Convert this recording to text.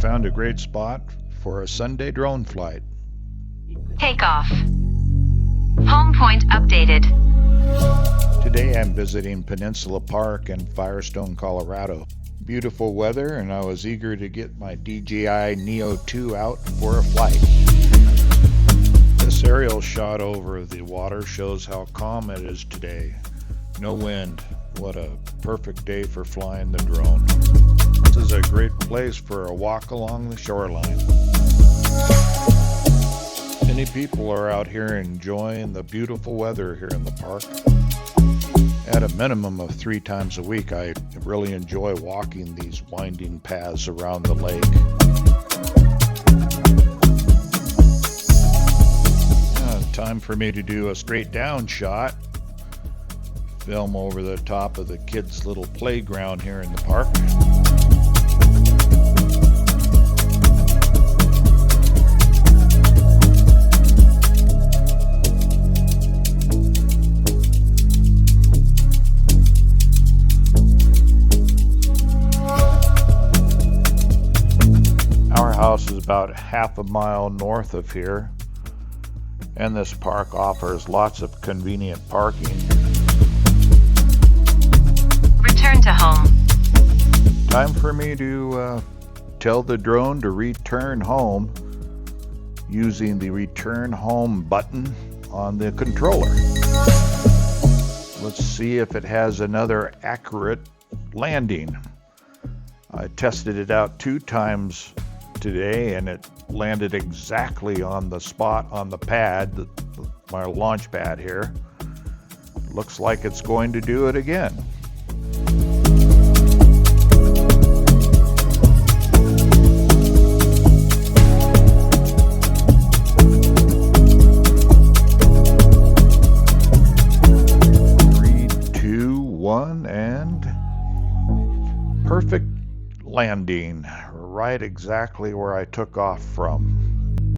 found a great spot for a Sunday drone flight. Takeoff. Home point updated. Today I'm visiting Peninsula Park in Firestone, Colorado. Beautiful weather, and I was eager to get my DJI Neo 2 out for a flight. This aerial shot over the water shows how calm it is today. No wind. What a perfect day for flying the drone. This is a great place for a walk along the shoreline. Many people are out here enjoying the beautiful weather here in the park. At a minimum of 3 times a week, I really enjoy walking these winding paths around the lake. Time for me to do a straight down shot. Film over the top of the kids' little playground here in the park. Our house is about half a mile north of here, and this park offers lots of convenient parking. Return to home. Time for me to tell the drone to return home using the return home button on the controller. Let's see if it has another accurate landing. I tested it out 2 times today, and it landed exactly on the spot on the pad, my launch pad here. Looks like it's going to do it again. And perfect landing, right exactly where I took off from.